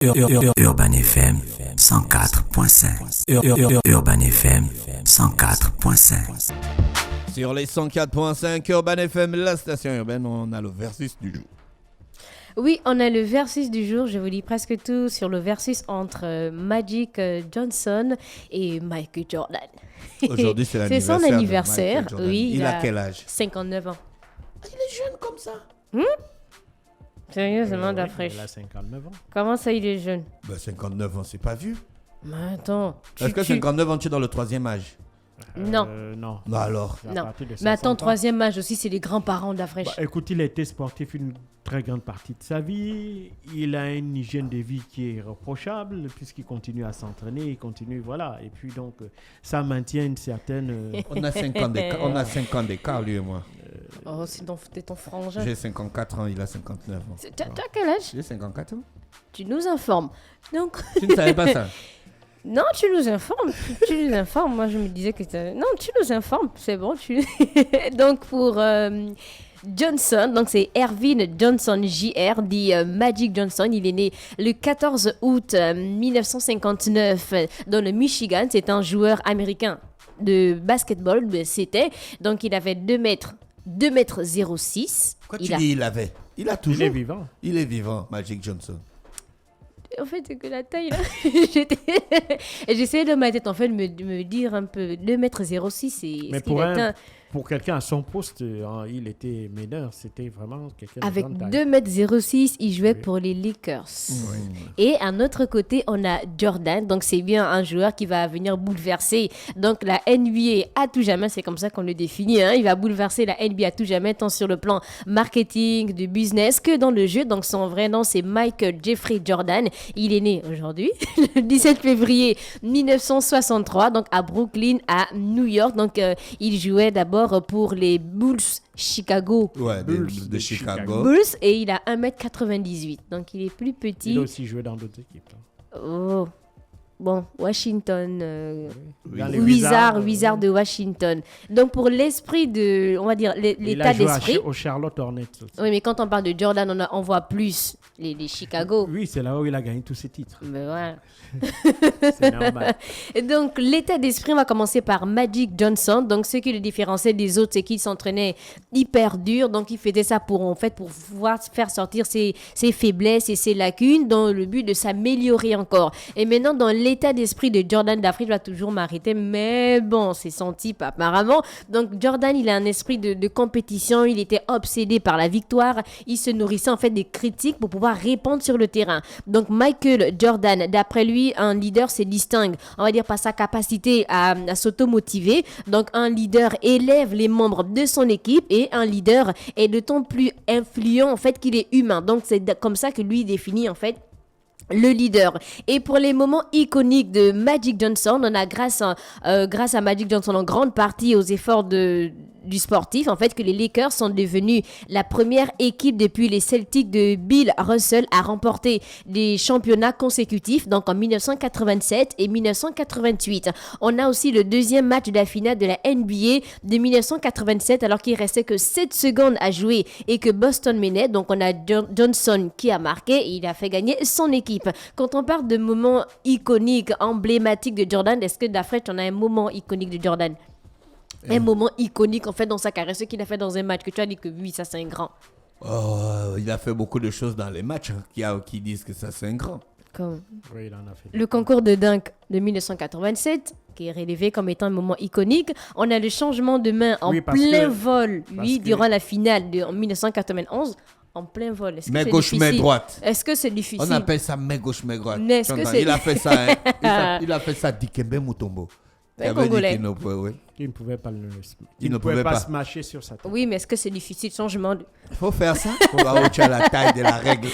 Urban FM 104.5. Urban FM 104.5. Sur les 104.5 Urban FM, la station urbaine, on a le versus du jour. Oui, on a le versus du jour. Je vous dis presque tout sur le versus entre Magic Johnson et Michael Jordan. Aujourd'hui, c'est l'anniversaire. C'est son anniversaire. Oui, il a quel âge? 59 ans. Il est jeune comme ça. Sérieusement, Il a 59 ans. Comment ça, il est jeune? 59 ans, c'est pas vieux. Mais attends. Est-ce que 59 ans, tu es dans le troisième âge? Non. Non. Non, alors. Non. Mais attends, troisième âge aussi, c'est les grands-parents d'Afrique. Écoute, il a été sportif une très grande partie de sa vie. Il a une hygiène de vie qui est irréprochable puisqu'il continue à s'entraîner, il continue, voilà. Et puis donc, ça maintient une certaine... On a 5 ans d'écart, lui et moi. Oh, c'est ton frangin. J'ai 54 ans, il a 59 ans. T'as quel âge? J'ai 54 ans. Tu nous informes. Donc... Tu ne savais pas ça? Non, tu nous informes. Tu nous informes. Moi, je me disais que c'était... Non, tu nous informes. C'est bon. Donc, pour Johnson, donc c'est Ervin Johnson Jr., dit Magic Johnson. Il est né le 14 août 1959 dans le Michigan. C'est un joueur américain de basketball. C'était. Donc, il avait 2 mètres 06. Quoi tu dis il avait? Il a toujours. Il est vivant. Il est vivant, Magic Johnson. En fait, c'est que la taille, là, j'essayais de ma tête, en fait, me dire un peu, 2,06 m, c'est... Mais pour quelqu'un à son poste, il était meneur, c'était vraiment quelqu'un avec de grande taille. 2,06 m, il jouait pour les Lakers. Oui. Et à notre côté, on a Jordan, donc c'est bien un joueur qui va venir bouleverser donc la NBA à tout jamais, c'est comme ça qu'on le définit, hein. Il va bouleverser la NBA à tout jamais, tant sur le plan marketing, de business, que dans le jeu. Donc son vrai nom, c'est Michael Jeffrey Jordan. Il est né aujourd'hui, le 17 février 1963, donc à Brooklyn, à New York. Donc il jouait d'abord pour les Bulls Chicago. Ouais, Bulls de Chicago. Bulls, et il a 1,98 m. Donc il est plus petit. Il a aussi joué dans d'autres équipes. Oh. Bon, Washington, Dans les Wizards de Washington. Donc pour l'esprit de, on va dire, l'état d'esprit. Il a joué au Charlotte Hornets aussi. Oui, mais quand on parle de Jordan, on voit plus les Chicago. Oui, c'est là où il a gagné tous ses titres. Mais voilà. C'est normal. Et donc l'état d'esprit, on va commencer par Magic Johnson. Donc ce qui le différenciait des autres, c'est qu'il s'entraînait hyper dur. Donc il faisait ça pour pouvoir faire sortir ses faiblesses et ses lacunes dans le but de s'améliorer encore. Et maintenant, dans l'état d'esprit de Jordan d'Afrique, je dois toujours m'arrêter, mais bon, c'est son type apparemment. Donc Jordan, il a un esprit de compétition, il était obsédé par la victoire, il se nourrissait en fait des critiques pour pouvoir répondre sur le terrain. Donc Michael Jordan, d'après lui, un leader se distingue, on va dire, par sa capacité à s'automotiver. Donc un leader élève les membres de son équipe et un leader est d'autant plus influent en fait qu'il est humain. Donc c'est comme ça que lui définit en fait le leader. Et pour les moments iconiques de Magic Johnson, on a grâce à Magic Johnson en grande partie aux efforts du sportif, en fait, que les Lakers sont devenus la première équipe depuis les Celtics de Bill Russell à remporter des championnats consécutifs, donc en 1987 et 1988. On a aussi le deuxième match de la finale de la NBA de 1987, alors qu'il restait que 7 secondes à jouer et que Boston menait. Donc on a Johnson qui a marqué et il a fait gagner son équipe. Quand on parle de moments iconiques, emblématiques de Jordan, est-ce que d'après tu en as un moment iconique de Jordan? Un moment iconique en fait dans sa carrière, ce qu'il a fait dans un match que tu as dit que oui, ça c'est un grand. Oh, il a fait beaucoup de choses dans les matchs qui disent que ça c'est un grand. Comme Oui, il en a fait. le concours de dunk de 1987 qui est relevé comme étant un moment iconique. On a le changement de main en plein vol, durant la finale en 1991. En plein vol. Est-ce que main c'est gauche, difficile? main droite. Est-ce que c'est difficile? On appelle ça main gauche, main droite. Mais est-ce que c'est... Il a fait ça, hein. il a fait ça Dikembe Mutombo. Un Congolais. Il ne pouvait pas smasher sur sa tête. Oui, mais est-ce que c'est difficile? Changement de... Il faut faire ça pour voir où tu as la taille de la règle.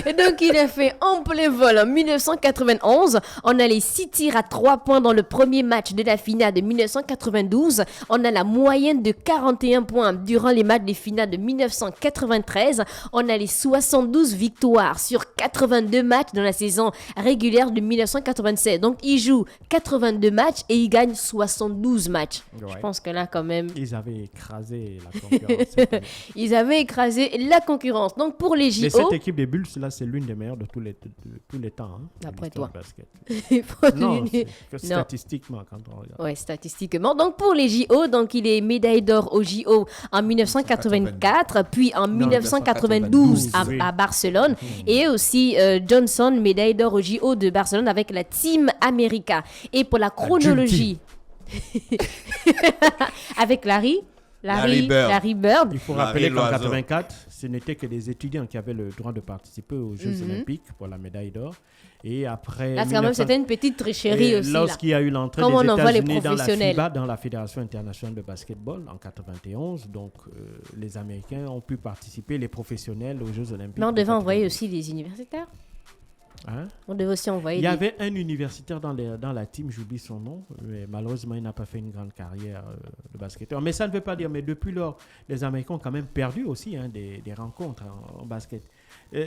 Et donc, il a fait en plein vol en 1991. On a les 6 tirs à 3 points dans le premier match de la finale de 1992. On a la moyenne de 41 points durant les matchs des finales de 1993. On a les 72 victoires sur 82 matchs dans la saison régulière de 1996. Donc, il joue 82 matchs et il gagne 72 1072 matchs. Ouais. Je pense que là, quand même, Ils avaient écrasé la concurrence. cette année. ils avaient écrasé la concurrence. Donc, pour les Mais JO, cette équipe des Bulls, là, c'est l'une des meilleures de tous les temps. Hein, de D'après l'histoire toi. du basket. il faut Non, donner- c'est Non. statistiquement, quand on regarde. Ouais, statistiquement. Donc, pour les JO, donc, il est médaille d'or aux JO en 1984, puis en 1992 à, oui. à Barcelone. Et aussi Johnson, médaille d'or aux JO de Barcelone avec la Team America. Et pour la chronologie, avec Larry Bird. Il faut Larry rappeler qu'en Loiseau. 84, ce n'était que des étudiants qui avaient le droit de participer aux Jeux Olympiques pour la médaille d'or. Et après, Là, quand même, c'était une petite tricherie et aussi. Là. lorsqu'il y a eu l'entrée Comme des on envoie les États-Unis dans la professionnels. FIBA, dans la Fédération internationale de basketball, en 91, donc les Américains ont pu participer, les professionnels, aux Jeux Olympiques. Mais on de devait envoyer 92. aussi des universitaires. Hein? On devait aussi envoyer Il y des... avait un universitaire dans la team, j'oublie son nom, mais malheureusement, il n'a pas fait une grande carrière de basketteur. Mais ça ne veut pas dire, mais depuis lors, les Américains ont quand même perdu aussi des rencontres en basket.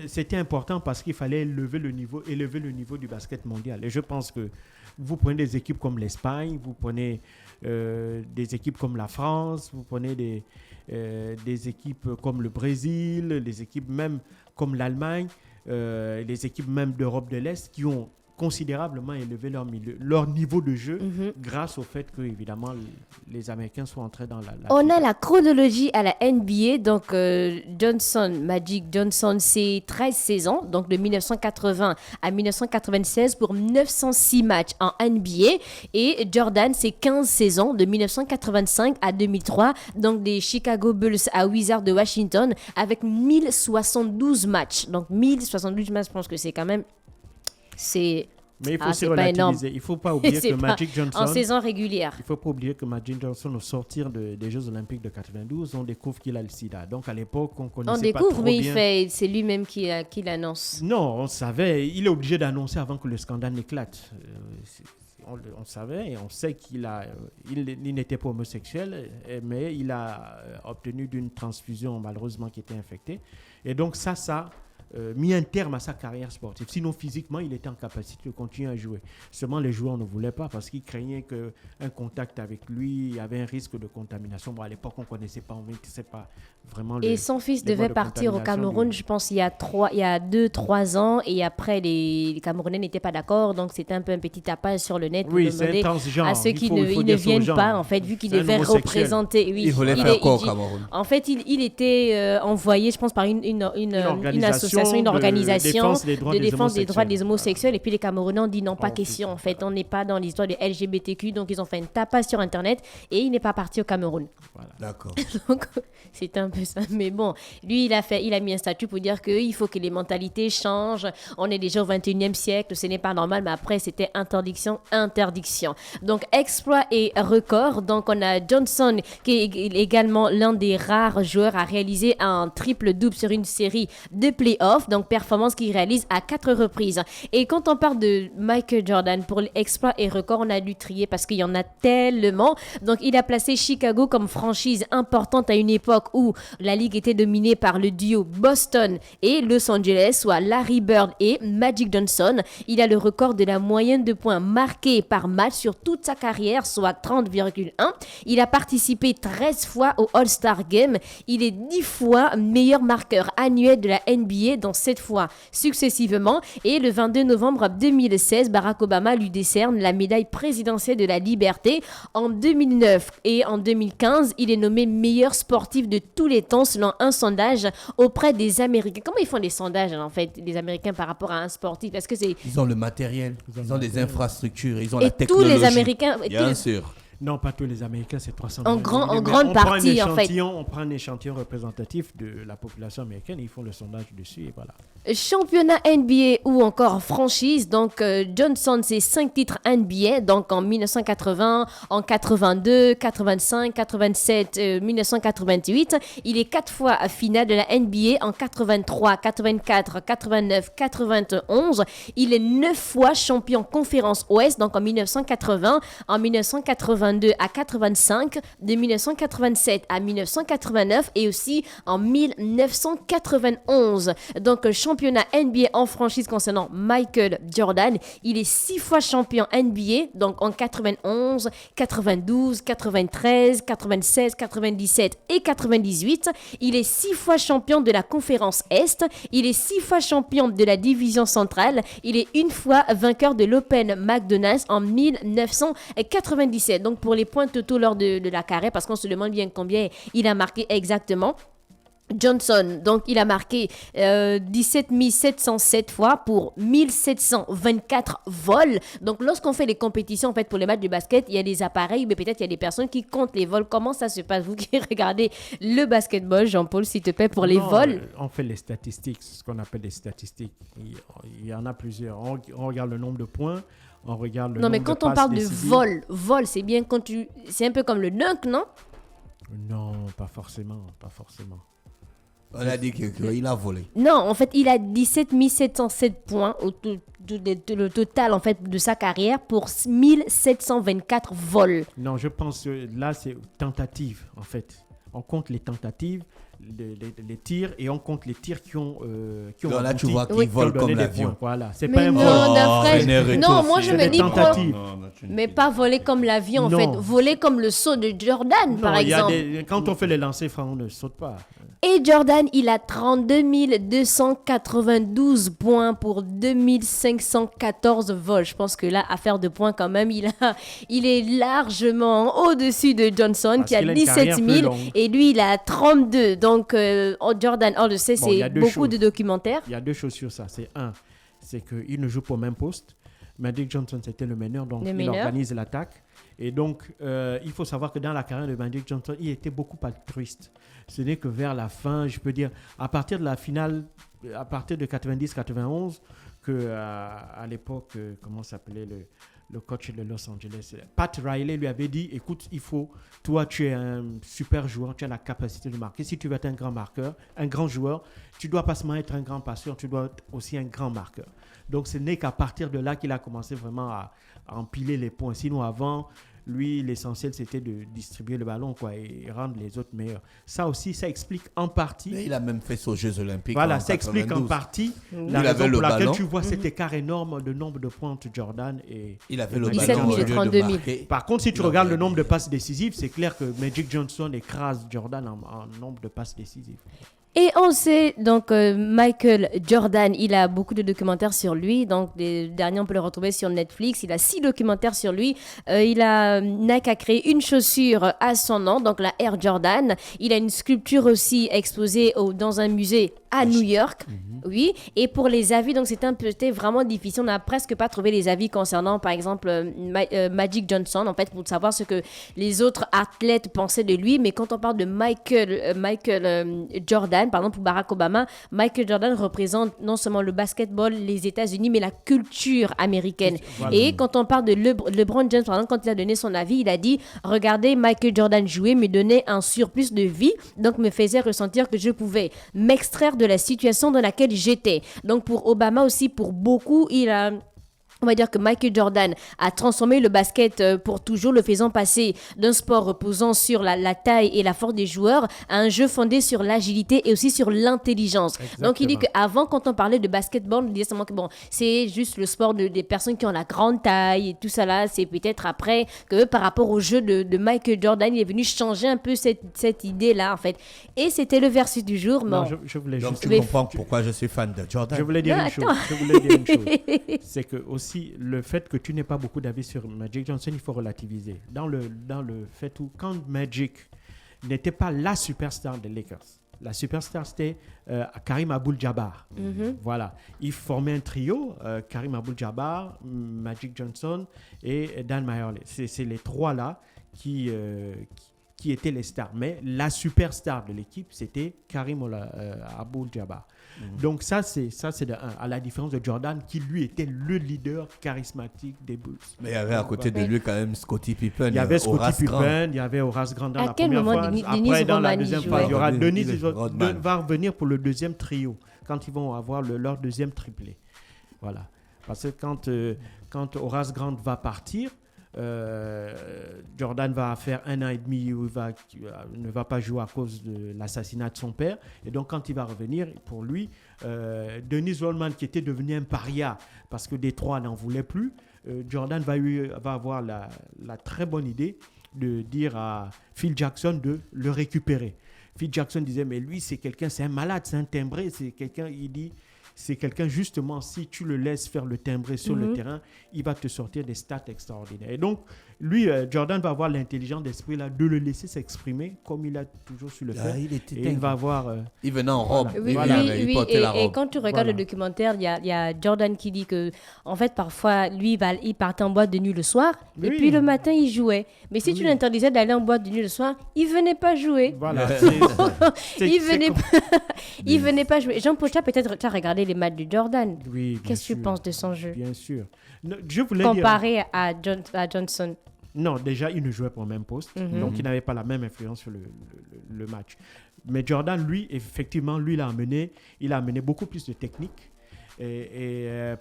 C'était important parce qu'il fallait élever le niveau du basket mondial. Et je pense que vous prenez des équipes comme l'Espagne, vous prenez des équipes comme la France, vous prenez des équipes comme le Brésil, des équipes même comme l'Allemagne, les équipes même d'Europe de l'Est qui ont considérablement élevé leur niveau de jeu grâce au fait que, évidemment, les Américains sont entrés dans la On FIFA. a la chronologie à la NBA. Donc, Magic Johnson, c'est 13 saisons. Donc, de 1980 à 1996 pour 906 matchs en NBA. Et Jordan, c'est 15 saisons de 1985 à 2003. Donc, des Chicago Bulls à Wizards de Washington avec 1072 matchs. Donc, 1072 matchs, je pense que c'est quand même... Mais il faut aussi c'est pas énorme. relativiser. Il ne faut pas oublier C'est que pas Magic Johnson... en saison régulière. Il ne faut pas oublier que Magic Johnson, au sortir des Jeux Olympiques de 92, on découvre qu'il a le sida. Donc, à l'époque, on connaissait On pas découvre, trop mais bien. c'est lui-même qui l'annonce. Non, on savait. Il est obligé d'annoncer avant que le scandale n'éclate. On savait et on sait il n'était pas homosexuel, mais il a obtenu d'une transfusion malheureusement qui était infectée. Et donc ça mis un terme à sa carrière sportive. Sinon, physiquement, il était en capacité de continuer à jouer. Seulement, les joueurs ne voulaient pas parce qu'ils craignaient qu'un contact avec lui, il y avait un risque de contamination. Bon, à l'époque, on ne connaissait pas, on ne maîtrisait pas vraiment Et son fils les voies devait de partir au contamination Cameroun, du- je pense, il y a 2-3 ans. Et après, les Camerounais n'étaient pas d'accord. Donc, c'était un peu un petit tapage sur le net pour Oui, c'est demander transgenre. à ceux Il qui faut ne dire ça aux viennent gens. pas, en fait, vu qu'il C'est un devait homosexuel. représenter... Oui, Il voulait est- faire quoi au dit- Cameroun? En fait, il était envoyé, je pense, par une association, une organisation défense des droits de des défense des droits des homosexuels. homosexuels. Et puis les Camerounais ont dit non, pas Oh, question. putain. En fait, on n'est pas dans l'histoire de LGBTQ. Donc, ils ont fait une tapasse sur Internet et il n'est pas parti au Cameroun. D'accord. Donc, c'est un peu ça. Mais bon, lui, il a mis un statut pour dire qu'il faut que les mentalités changent. On est déjà au 21e siècle, ce n'est pas normal. Mais après, c'était interdiction. Donc, exploit et record. Donc, on a Johnson, qui est également l'un des rares joueurs à réaliser un triple-double sur une série de playoffs. Donc, performance qu'il réalise à 4 reprises. Et quand on parle de Michael Jordan, pour l'exploit et record, on a dû trier parce qu'il y en a tellement. Donc, il a placé Chicago comme franchise importante à une époque où la ligue était dominée par le duo Boston et Los Angeles, soit Larry Bird et Magic Johnson. Il a le record de la moyenne de points marqués par match sur toute sa carrière, soit 30,1. Il a participé 13 fois au All-Star Game. Il est 10 fois meilleur marqueur annuel de la NBA, dans 7 fois successivement. Et le 22 novembre 2016, Barack Obama lui décerne la médaille présidentielle de la liberté. En 2009 et en 2015, il est nommé meilleur sportif de tous les temps selon un sondage auprès des Américains. Comment ils font des sondages, en fait, les Américains, par rapport à un sportif? Parce que c'est... Ils ont le matériel, ils ont des infrastructures, ils ont Et la tous technologie. les Américains... Bien sûr. Non, pas tous les Américains, c'est 300 En millions grand- en d'individus, grande mais on prend un partie, en fait. échantillon- On prend un échantillon représentatif de la population américaine, ils font le sondage dessus et voilà. Championnat NBA ou encore franchise. Donc, Johnson, c'est 5 titres NBA. Donc, en 1980, en 82, 85, 87, 1988. Il est 4 fois à finale de la NBA en 83, 84, 89, 91. Il est 9 fois champion conférence Ouest. Donc, en 1980, en 1982, 1982 à 85, de 1987 à 1989 et aussi en 1991. Donc, championnat NBA en franchise concernant Michael Jordan. Il est 6 fois champion NBA, donc en 91, 92, 93, 96, 97 et 98. Il est 6 fois champion de la conférence Est. Il est 6 fois champion de la division centrale. Il est une fois vainqueur de l'Open McDonald's en 1997. Donc, pour les points totaux lors de la carrière, parce qu'on se demande bien combien il a marqué exactement. Johnson, donc il a marqué 17 707 fois pour 1724 vols. Donc lorsqu'on fait les compétitions en fait pour les matchs de basket, il y a des appareils, mais peut-être il y a des personnes qui comptent les vols. Comment ça se passe, vous qui regardez le basketball, Jean-Paul, s'il te plaît, pour les vols? On fait les statistiques, ce qu'on appelle les statistiques. Il y en a plusieurs. On regarde le nombre de points, on regarde le non, nombre mais de quand on passes parle de décisives. vol, c'est bien quand c'est un peu comme le dunk, non? Non, pas forcément. On a dit qu'il a volé. Non, en fait, il a 17 707 points le total en fait de sa carrière pour 1724 vols. Non, je pense que là, c'est tentative, en fait. On compte les tentatives, les tirs, et on compte les tirs qui ont Donc là, tu abouti, vois qu'il Oui. vole qui ont donné comme des l'avion. points. Voilà, c'est Mais pas un non, vol. d'après- Vénéré non, tout moi aussi. je me C'est dis des tentatives. mais pas voler comme l'avion en Non. fait, voler comme le saut de Jordan par Non, il y a exemple. quand on fait les lancers francs, on ne saute pas. Et Jordan, il a 32 292 points pour 2514 vols. Je pense que là, affaire de points quand même, il est largement au-dessus de Johnson Parce qui a qu'il a une 17 carrière plus 000 longue. et lui, il a 32. Donc, Jordan, on le sait, Bon, il y a c'est deux beaucoup choses. de documentaires. Il y a deux choses sur ça. C'est qu'il ne joue pas au même poste. Magic Johnson, c'était le meneur, donc Le il meneur. organise l'attaque. Et donc, il faut savoir que dans la carrière de Magic Johnson, il était beaucoup altruiste. Ce n'est que vers la fin, je peux dire, à partir de la finale, à partir de 90-91, que à l'époque, comment s'appelait le coach de Los Angeles, Pat Riley lui avait dit, écoute, toi tu es un super joueur, tu as la capacité de marquer. Si tu veux être un grand marqueur, un grand joueur, tu dois pas seulement être un grand passeur, tu dois être aussi un grand marqueur. Donc ce n'est qu'à partir de là qu'il a commencé vraiment à empiler les points. Sinon avant, lui, l'essentiel c'était de distribuer le ballon quoi, et rendre les autres meilleurs. Ça aussi, ça explique en partie. Mais il a même fait ça aux Jeux Olympiques. Voilà, en ça explique en 92. partie Il la avait raison le pour laquelle ballon. tu vois cet écart énorme de nombre de points entre Jordan et... Il avait le 17 ballon 000 et au lieu 32 de 000. marquer. Par contre, si tu Il regardes avait- le nombre de passes décisives, c'est clair que Magic Johnson écrase Jordan en nombre de passes décisives. Et on sait, donc, Michael Jordan, il a beaucoup de documentaires sur lui. Donc, les derniers, on peut le retrouver sur Netflix. Il a 6 documentaires sur lui. Nike a créé une chaussure à son nom, donc la Air Jordan. Il a une sculpture aussi exposée dans un musée à New York. Oui. Et pour les avis, donc, c'était vraiment difficile. On n'a presque pas trouvé les avis concernant, par exemple, Magic Johnson, en fait, pour savoir ce que les autres athlètes pensaient de lui. Mais quand on parle de Michael Jordan, par exemple, pour Barack Obama, Michael Jordan représente non seulement le basketball, les États-Unis, mais la culture américaine. Voilà. Et quand on parle de LeBron James, par exemple, quand il a donné son avis, il a dit « Regardez, Michael Jordan jouer, me donnait un surplus de vie, donc me faisait ressentir que je pouvais m'extraire de la situation dans laquelle j'étais. » Donc pour Obama aussi, pour beaucoup, on va dire que Michael Jordan a transformé le basket pour toujours, le faisant passer d'un sport reposant sur la taille et la force des joueurs à un jeu fondé sur l'agilité et aussi sur l'intelligence. Exactement. Donc il dit qu'avant, quand on parlait de basketball, on disait seulement que bon, c'est juste le sport des personnes qui ont la grande taille et tout ça là. C'est peut-être après que par rapport au jeu de Michael Jordan, il est venu changer un peu cette idée-là en fait. Et c'était le versus du jour. Non, Bon. je voulais Donc juste... tu Mais- comprends pourquoi je suis fan de Jordan. Je voulais dire Non, une chose. attends. Je voulais dire une chose. C'est que aussi le fait que tu n'aies pas beaucoup d'avis sur Magic Johnson, il faut relativiser. Dans le fait où quand Magic n'était pas la superstar des Lakers, la superstar c'était Karim Abdul-Jabbar. Voilà, ils formaient un trio, Karim Abdul-Jabbar, Magic Johnson et Dan Majerle. C'est les trois là qui étaient les stars. Mais la superstar de l'équipe, c'était Karim Abdul-Jabbar. Donc ça c'est de un. À la différence de Jordan, qui lui était le leader charismatique des Bulls. Mais il y avait à côté de lui quand même Scottie Pippen. Il y avait Scottie Horace Grant. Pippen, il y avait Horace Grant dans À la quel première moment phase. Dennis Après, dans la Rodman deuxième jouait? phase, il y aura Dennis Rodman. va revenir pour le deuxième trio, quand ils vont avoir leur deuxième triplé. Voilà. Parce que quand Horace Grant va partir, Jordan va faire 1 an et demi où il ne va pas jouer à cause de l'assassinat de son père. Et donc, quand il va revenir, pour lui, Dennis Rodman, qui était devenu un paria parce que Détroit n'en voulait plus, Jordan va avoir la très bonne idée de dire à Phil Jackson de le récupérer. Phil Jackson disait, mais lui, c'est un malade, c'est un timbré, c'est quelqu'un, justement, si tu le laisses faire le timbré sur le terrain, il va te sortir des stats extraordinaires. Et donc, lui, Jordan va avoir l'intelligence d'esprit là, de le laisser s'exprimer comme il a toujours su le faire. Il va avoir... il venait en robe. Voilà. Il portait la robe. Et quand tu regardes le documentaire, il y a Jordan qui dit que, en fait, parfois, lui, il partait en boîte de nuit le soir, et puis le matin, il jouait. Mais si tu l'interdisais d'aller en boîte de nuit le soir, il venait pas jouer. Voilà. Il venait pas jouer. Jean Pocha, peut-être, tu as regardé les matchs de Jordan. Oui, Qu'est-ce que tu penses de son jeu? Bien sûr. Je voulais comparé à Johnson. Non, déjà, il ne jouait pas au même poste, donc il n'avait pas la même influence sur le match. Mais Jordan, lui, effectivement, il a amené beaucoup plus de technique.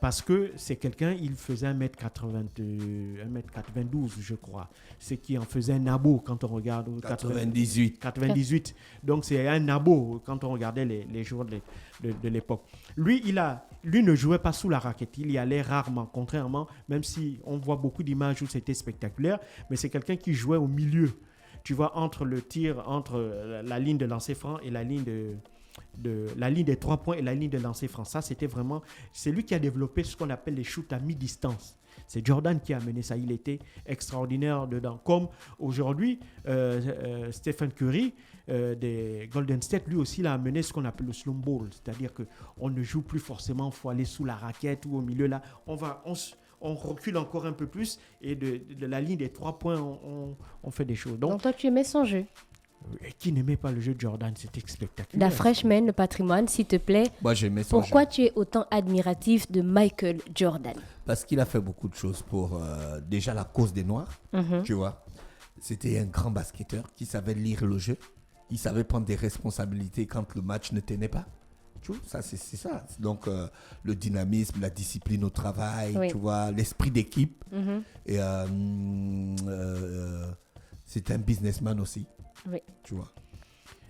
Parce que c'est quelqu'un, il faisait 1m92, je crois. C'est qui en faisait un nabo quand on regarde. 98. Donc c'est un nabo quand on regardait les joueurs de l'époque. Lui ne jouait pas sous la raquette. Il y allait rarement, contrairement, même si on voit beaucoup d'images où c'était spectaculaire, mais c'est quelqu'un qui jouait au milieu. Tu vois, entre le tir, entre la ligne de lancer franc et la ligne la ligne des 3 points et la ligne de lancer franc. Ça, c'est lui qui a développé ce qu'on appelle les shoots à mi-distance. C'est Jordan qui a amené ça. Il était extraordinaire dedans. Comme aujourd'hui, Stephen Curry des Golden State, lui aussi, il a amené ce qu'on appelle le slum ball. C'est-à-dire qu'on ne joue plus forcément, il faut aller sous la raquette ou au milieu. Là, on recule encore un peu plus et de la ligne des 3 points, on fait des choses. Donc toi, tu aimais son jeu? Qui n'aimait pas le jeu de Jordan? C'était spectaculaire. La Freshman, le patrimoine, s'il te plaît. Moi, j'aimais son Pourquoi jeu. tu es autant admiratif de Michael Jordan? Parce qu'il a fait beaucoup de choses pour déjà la cause des Noirs, tu vois. C'était un grand basketteur qui savait lire le jeu. Il savait prendre des responsabilités quand le match ne tenait pas. Tu vois, ça, c'est ça. Donc, le dynamisme, la discipline au travail, tu vois, l'esprit d'équipe. Et c'est un businessman aussi. Oui. Tu vois.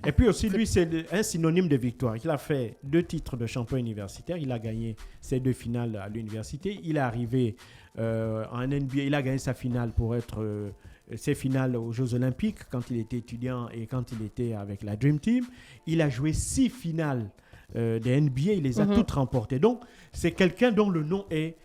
Et puis aussi, lui, c'est un synonyme de victoire. Il a fait 2 titres de champion universitaire. Il a gagné ses 2 finales à l'université. Il est arrivé en NBA. Il a gagné sa finale pour être... ses finales aux Jeux Olympiques quand il était étudiant et quand il était avec la Dream Team. Il a joué 6 finales des NBA. Il les a toutes remportées. Donc, c'est quelqu'un dont le nom est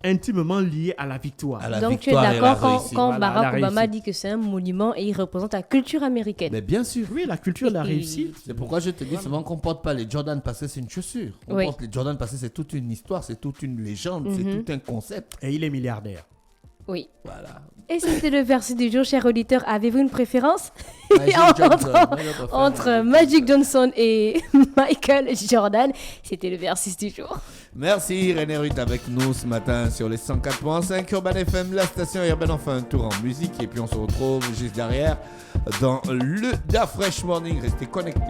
intimement lié à la victoire. Donc tu es d'accord quand Barack Obama dit que c'est un monument et il représente la culture américaine? Mais bien sûr. Oui, la culture de la réussite. C'est pourquoi je te dis souvent qu'on ne porte pas les Jordan parce que c'est une chaussure. On porte les Jordan parce que c'est toute une histoire, c'est toute une légende, c'est tout un concept. Et il est milliardaire. Oui. Voilà. Et c'était le verset du jour, cher auditeur. Avez-vous une préférence entre Magic Johnson et Michael Jordan? C'était le verset du jour. Merci René Ruth avec nous ce matin sur les 104.5 Urban FM, la station urbaine. On fait un tour en musique et puis on se retrouve juste derrière dans le Da Fresh Morning. Restez connectés.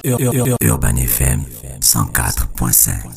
Urban FM 104.5.